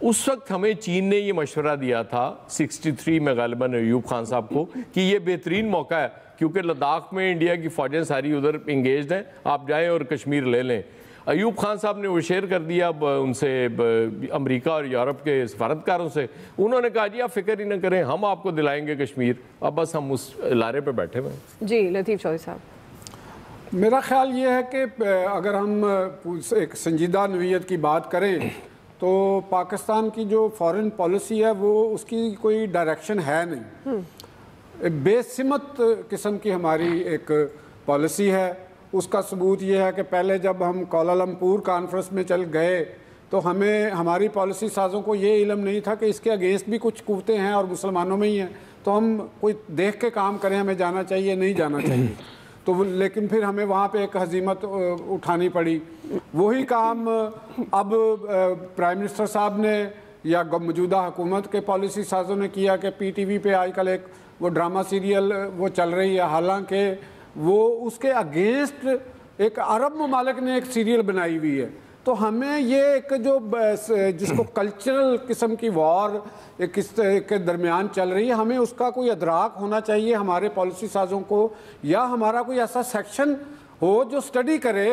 उस वक्त हमें चीन ने ये मशवरा दिया था 63 में गालिबन अयूब खान साहब को कि ये बेहतरीन मौका है क्योंकि लद्दाख में इंडिया की फौजें सारी उधर इंगेज हैं, आप जाएं और कश्मीर ले लें। अयूब खान साहब ने वो शेयर कर दिया उनसे, अमेरिका और यूरोप के सफारतकारों से। उन्होंने कहा जी आप फिक्र ही ना करें, हम आपको दिलाएंगे कश्मीर। अब बस हम उस लारे पे बैठे हुए हैं। जी लतीफ़ चौधरी साहब, मेरा ख्याल ये है कि अगर हम एक संजीदा नवीयत की बात करें तो पाकिस्तान की जो फॉरेन पॉलिसी है वो उसकी कोई डायरेक्शन है नहीं। बेसिमत किस्म की हमारी एक पॉलिसी है। उसका सबूत ये है कि पहले जब हम कोलालमपुर कॉन्फ्रेंस में चल गए तो हमें हमारी पॉलिसी साज़ों को ये इल्म नहीं था कि इसके अगेंस्ट भी कुछ कुव्वतें हैं और मुसलमानों में ही हैं, तो हम कोई देख के काम करें, हमें जाना चाहिए नहीं जाना चाहिए। तो लेकिन फिर हमें वहाँ पे एक हजीमत उठानी पड़ी। वही काम अब प्राइम मिनिस्टर साहब ने या मौजूदा हुकूमत के पॉलिसी साज़ों ने किया कि PTV पे आजकल एक वो ड्रामा सीरियल वो चल रही है, हालांकि वो उसके अगेंस्ट एक अरब ममालिक ने एक सीरियल बनाई हुई है। तो हमें ये एक जो जिसको कल्चरल किस्म की वॉर किस के दरमियान चल रही है, हमें उसका कोई अदराक होना चाहिए हमारे पॉलिसी साज़ों को, या हमारा कोई ऐसा सेक्शन हो जो स्टडी करे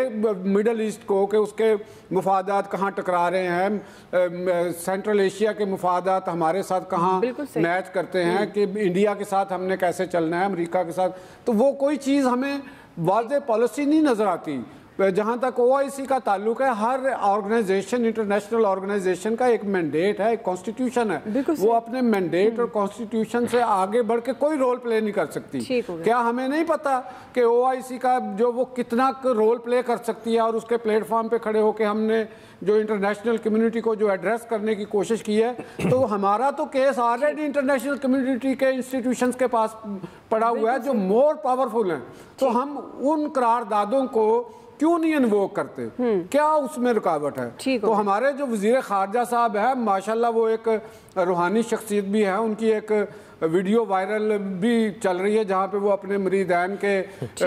मिडल ईस्ट को कि उसके मुफादात कहाँ टकरा रहे हैं, सेंट्रल एशिया के मुफादात हमारे साथ कहाँ मैच करते हैं, कि इंडिया के साथ हमने कैसे चलना है, अमेरिका के साथ। तो वो कोई चीज़ हमें वाज़ेह पॉलिसी नहीं नज़र आती। जहाँ तक OIC का ताल्लुक है, हर ऑर्गेनाइजेशन, इंटरनेशनल ऑर्गेनाइजेशन का एक मैंडेट है, एक कॉन्स्टिट्यूशन है। वो अपने मैंडेट और कॉन्स्टिट्यूशन से आगे बढ़ के कोई रोल प्ले नहीं कर सकती। क्या हमें नहीं पता कि OIC का जो वो कितना रोल प्ले कर सकती है, और उसके प्लेटफॉर्म पे खड़े होकर हमने जो इंटरनेशनल कम्युनिटी को जो एड्रेस करने की कोशिश की है, तो हमारा तो केस ऑलरेडी इंटरनेशनल कम्युनिटी के इंस्टीट्यूशंस के पास पड़ा हुआ है जो मोर पावरफुल हैं। तो हम उन करारदादों को क्यों नहीं इन्वोक करते? क्या उसमें रुकावट है? तो हमारे जो वजीर खारजा साहब है, माशाल्लाह वो एक रूहानी शख्सियत भी है। उनकी एक वीडियो वायरल भी चल रही है जहाँ पे वो अपने मरीदैन के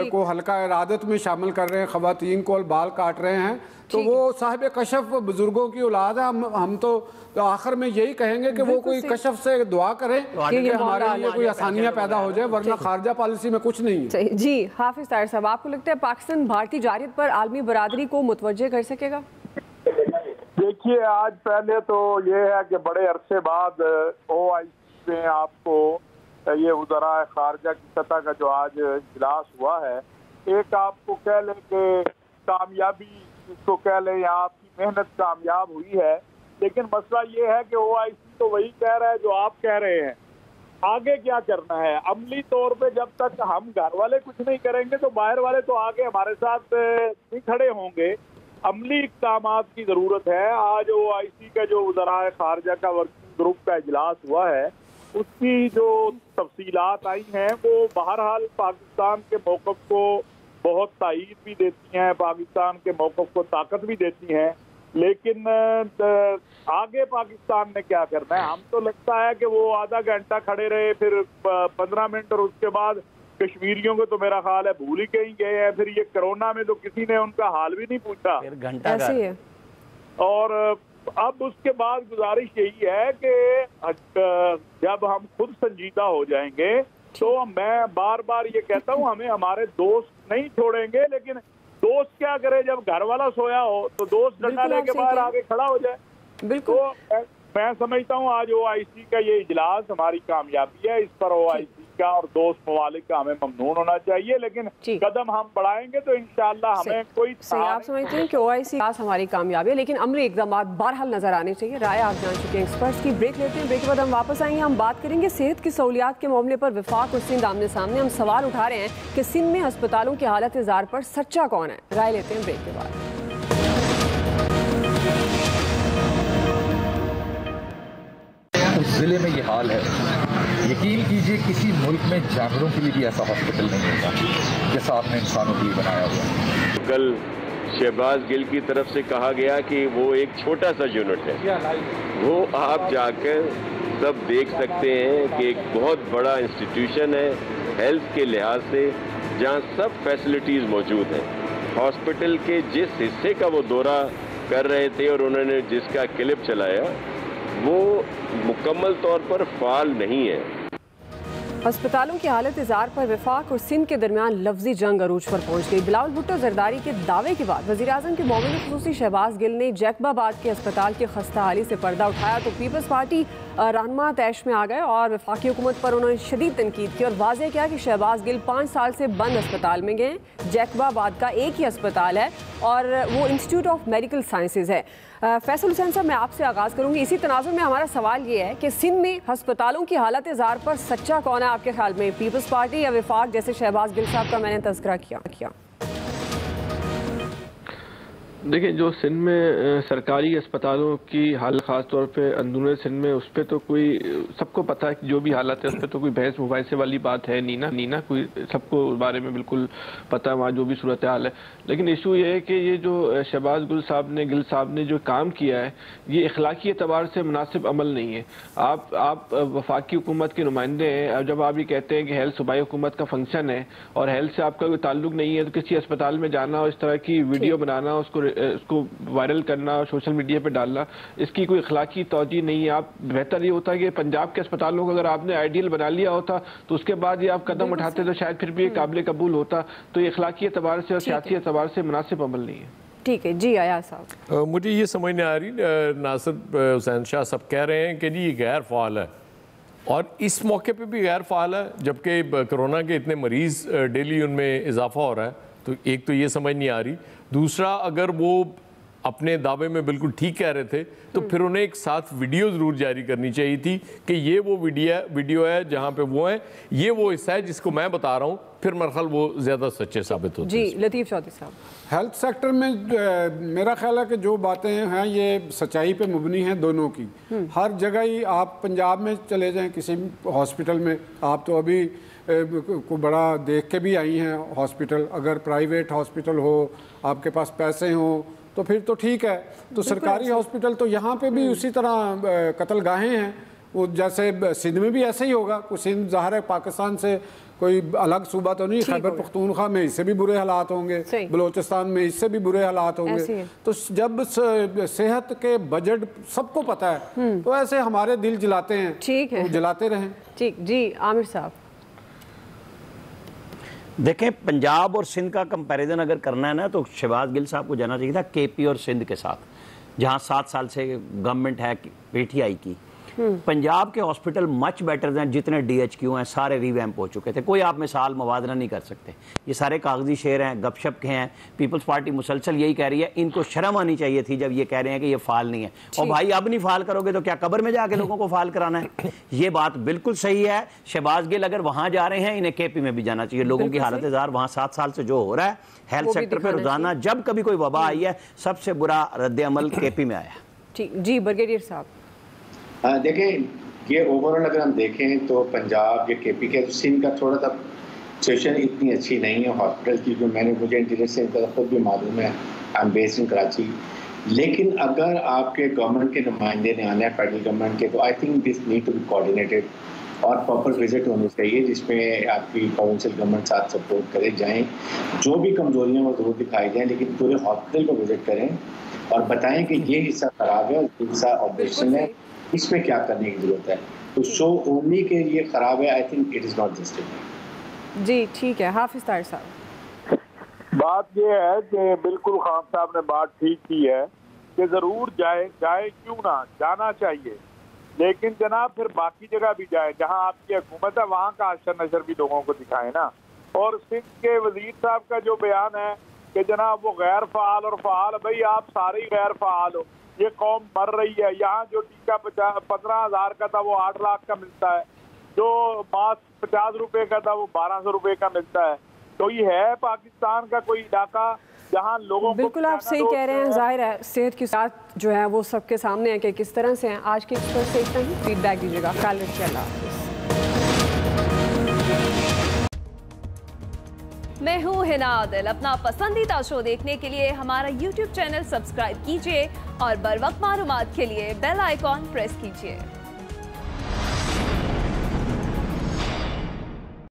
को हल्का इरादत में शामिल कर रहे हैं, ख़वातीन को बाल काट रहे हैं। तो वो साहिब कशफ बुजुर्गों की औलाद है। हम तो आखिर में यही कहेंगे कि वो कोई कशफ से दुआ करें कि हमारे लिए कोई आसानियाँ पैदा हो जाए, वरना खारजा पॉलिसी में कुछ नहीं है। जी हाफिज ताहिर साहब, आपको लगता है पाकिस्तान भारतीय जारियत पर आलमी बरादरी को मुतवज्जे कर सकेगा? देखिए, आज पहले तो ये है कि बड़े अरसे बाद OIC में आपको ये वज़राए खारजा की सतह का जो आज इजलास हुआ है, एक आपको कह लें कि कामयाबी, इसको कह लें या आपकी मेहनत कामयाब हुई है। लेकिन मसला ये है कि OIC तो वही कह रहा है जो आप कह रहे हैं। आगे क्या करना है? अमली तौर पे जब तक हम घर वाले कुछ नहीं करेंगे तो बाहर वाले तो आगे हमारे साथ नहीं खड़े होंगे। अमली इक़दामात की ज़रूरत है। आज OIC का जो वज़राए खारजा का वर्किंग ग्रुप का इजलास हुआ है, उसकी जो तफसीलात आई हैं वो बहरहाल पाकिस्तान के मौक़िफ़ को बहुत तायीद भी देती हैं, पाकिस्तान के मौक़िफ़ को ताकत भी देती हैं। लेकिन आगे पाकिस्तान ने क्या करना है? हम तो लगता है कि वो आधा घंटा खड़े रहे, फिर 15 मिनट और उसके बाद कश्मीरियों को तो मेरा ख्याल है भूल ही कहीं गए हैं। फिर ये कोरोना में तो किसी ने उनका हाल भी नहीं पूछा। ऐसे ही है। और अब उसके बाद गुजारिश यही है कि जब हम खुद संजीदा हो जाएंगे तो मैं बार बार ये कहता हूँ, हमें हमारे दोस्त नहीं छोड़ेंगे, लेकिन दोस्त क्या करे जब घर वाला सोया हो तो दोस्त डंडा लेके बाहर आके खड़ा हो जाए। बिल्कुल। तो मैं समझता हूँ आज OIC का ये इजलास हमारी कामयाबी है। इस पर OIC का और दोस्त ममालिक का हमें ममनून होना चाहिए, लेकिन कदम हम बढ़ाएंगे तो इंशाअल्लाह हमें कोई सही। आप समझते हैं कि OIC हमारी कामयाबी है, लेकिन अमली इक़दाम बहरहाल नजर आने चाहिए। राय आप जान चुके हैं एक्सपर्ट्स की। ब्रेक लेते हैं, ब्रेक के बाद हम वापस आएंगे। हम बात करेंगे सेहत की सहूलियात के मामले पर वफाक और सिंध आमने सामने। हम सवाल उठा रहे हैं कि सिंध में अस्पतालों की हालत ज़ार पर सच्चा कौन है। राय लेते हैं ब्रेक के बाद। उस जिले में ये हाल है, यकीन कीजिए किसी मुल्क में जानवरों के लिए भी ऐसा हॉस्पिटल नहीं होगा जैसा आपने इंसानों के लिए बनाया हुआ है। कल शहबाज गिल की तरफ से कहा गया कि वो एक छोटा सा यूनिट है, वो आप जाकर सब देख सकते हैं कि एक बहुत बड़ा इंस्टीट्यूशन है हेल्थ के लिहाज से, जहाँ सब फैसिलिटीज़ मौजूद हैं। हॉस्पिटल के जिस हिस्से का वो दौरा कर रहे थे और उन्होंने जिसका क्लिप चलाया वो मुकम्मल तौर पर फाल नहीं है। अस्पतालों की हालत ज़ार पर वफाक और सिंध के दरमियान लफ्जी जंग अरूज पर पहुंच गई। बिलावल भुट्टो जरदारी के दावे के बाद वज़ीर-ए-आज़म के मोमिन ख़ुसूसी शहबाज गिल ने जैकबाबाद के अस्पताल की खस्ता हाली से पर्दा उठाया तो पीपल्स पार्टी रहनुमा तैश में आ गए और वफाकी हुकूमत पर उन्होंने शदीद तनकीद की और वाज़ेह किया कि शहबाज गिल 5 साल से बंद अस्पताल में गए। जैकबाबाद का एक ही अस्पताल है और वो इंस्टीट्यूट ऑफ मेडिकल साइंसेज है। फैसल हुसैन साहब, मैं आपसे आगाज़ करूंगी। इसी तनाजुर में हमारा सवाल ये है कि सिंध में अस्पतालों की हालत ज़ार पर सच्चा कौन है आपके ख्याल में, पीपल्स पार्टी या वफाक, जैसे शहबाज गिल साहब का मैंने तज़किरा किया? देखिए, जो सिंध में सरकारी अस्पतालों की हालत ख़ास तौर पे अंदरूनी सिंध में, उस पर तो कोई सबको पता है कि जो भी हालत है उस पर तो कोई बहस मुबाहिसे वाली बात है नीना कोई सबको उस बारे में बिल्कुल पता है वहाँ जो भी सूरत हाल है। लेकिन इशू ये है कि ये जो शहबाज गिल साहब ने जो काम किया है ये इखलाकी एतबार से मुनासिब अमल नहीं है। आप वफाकी हुकूमत के नुमाइंदे हैं और जब आप ये कहते हैं कि हेल्थ सूबाई हुकूमत का फंक्शन है और हेल्थ से आपका कोई ताल्लुक नहीं है, तो किसी अस्पताल में जाना और इस तरह की वीडियो बनाना, उसको वायरल करना और सोशल मीडिया पे डालना, इसकी कोई इखलाकी तौजीह नहीं है। आप बेहतर ये होता कि पंजाब के अस्पतालों को अगर आपने आइडियल बना लिया होता तो उसके बाद ये आप कदम उठाते तो शायद फिर भी काबिल कबूल होता। तो ये इखलाकी एतबार से और सियासी एतबार से मुनासिब अमल नहीं है। ठीक है जी, आया साहब। मुझे ये समझ नहीं आ रही, नासिर हुसैन शाह सब कह रहे हैं कि जी ये गैर फ़ाल है और इस मौके पे भी गैर फ़ाल है, जबकि कोरोना के इतने मरीज़ डेली उनमें इजाफा हो रहा है। तो एक तो ये समझ नहीं आ रही, दूसरा अगर वो अपने दावे में बिल्कुल ठीक कह रहे थे तो फिर उन्हें एक साथ वीडियो ज़रूर जारी करनी चाहिए थी कि ये वो वीडियो है जहाँ पे वो है, ये वो हिस्सा है जिसको मैं बता रहा हूँ, फिर मेरा ख्याल वो ज़्यादा सच्चे साबित होते जी। लतीफ़ चौधरी साहब, हेल्थ सेक्टर में मेरा ख्याल है कि जो बातें हैं ये सच्चाई पे मुबनी हैं दोनों की। हर जगह ही आप पंजाब में चले जाएं किसी हॉस्पिटल में, आप तो अभी को बड़ा देख के भी आई हैं हॉस्पिटल, अगर प्राइवेट हॉस्पिटल हो, आपके पास पैसे हों तो फिर तो ठीक है। तो सरकारी हॉस्पिटल तो यहाँ पे भी उसी तरह कत्लगाहें हैं, वो जैसे सिंध में भी ऐसे ही होगा। कुछ सिंध ज़ाहिर है पाकिस्तान से कोई अलग सूबा तो नहीं, खैबर पख्तूनख्वा में इससे भी बुरे हालात होंगे, बलोचिस्तान में इससे भी बुरे हालात होंगे। तो जब सेहत के बजट सबको पता है तो ऐसे हमारे दिल जलाते हैं, ठीक है, तो जलाते रहें। ठीक जी। आमिर साहब, देखें, पंजाब और सिंध का कंपैरिजन अगर करना है ना तो शहबाज गिल साहब को जाना चाहिए था केपी और सिंध के साथ, जहां 7 साल से गवर्नमेंट है पीटीआई की। पंजाब के हॉस्पिटल मच बेटर हैं, जितने डीएचक्यू हैं सारे रिवैम्प हो चुके थे, कोई आप मिसाल मवादना नहीं कर सकते। ये सारे कागजी शेर हैं, गपशप के हैं। पीपल्स पार्टी मुसलसल यही कह रही है, इनको शर्म आनी चाहिए थी जब ये कह रहे हैं कि ये फाल नहीं है। और भाई अब नहीं फाल करोगे तो क्या कब्र में जाके लोगों को फाल कराना है? ये बात बिल्कुल सही है। शहबाज गिल अगर वहां जा रहे हैं, इन्हें केपी में भी जाना चाहिए। लोगों की हालत जार वहां 7 साल से जो हो रहा है हेल्थ सेक्टर पर रोजाना, जब कभी कोई वबा आई है सबसे बुरा रद्द अमल केपी में आया। ठीक जी। ब्रिगेडियर साहब, देखें, ये ओवरऑल अगर हम देखें तो पंजाब या केपी के सिंध का थोड़ा सा सिचुएशन इतनी अच्छी नहीं है हॉस्पिटल की, जो मुझे इंटेलिजेंस से खुद भी मालूम है। I am based in Karachi. लेकिन अगर आपके गवर्नमेंट के नुमाइंदे ने आना है फेडरल गवर्नमेंट के, तो I think this need to be coordinated. और प्रॉपर विजिट होनी चाहिए जिसमें आपकी काउंसिल गवर्नमेंट साथ सपोर्ट करे, जाएं, जो भी कमजोरियां वो जरूर दिखाई जाएं, लेकिन पूरे हॉस्पिटल को विजिट करें और बताएं कि ये हिस्सा खराब है, हिस्सा ऑपरेशन है, इसमें क्या करने की जरूरत है। तो शो ओनली के ये खराब है, I think it is not justified. जी ठीक है, हाफिज ताहिर साहब। बात ये है कि बिल्कुल खान साहब ने बात ठीक की है कि जरूर जाए क्यों ना, जाना चाहिए, लेकिन जनाब फिर बाकी जगह भी जाए जहां आपकी हुकूमत है, वहां का असर नजर भी लोगों को दिखाए ना। और सिंध के वजीर साहब का जो बयान है कि जनाब वो गैर फाल और फाल, भाई आप सारे ही गैर फाल हो, ये कौम मर रही है। यहाँ जो टीका 15,000 का था वो 8 लाख का मिलता है, जो मास्क 50 रुपए का था वो 1200 रुपए का मिलता है। तो ये है पाकिस्तान का कोई इलाका जहाँ लोगों बिल्कुल आप सही कह रहे हैं, जाहिर है सेहत की साथ जो है वो सबके सामने है कि किस तरह से हैं। आज के एक्सपर्ट से इतना ही, फीडबैक दीजिएगा। मैं हूँ हिना आदिल। अपना पसंदीदा शो देखने के लिए हमारा YouTube चैनल सब्सक्राइब कीजिए और बर वक्त मालूमात के लिए बेल आइकॉन प्रेस कीजिए।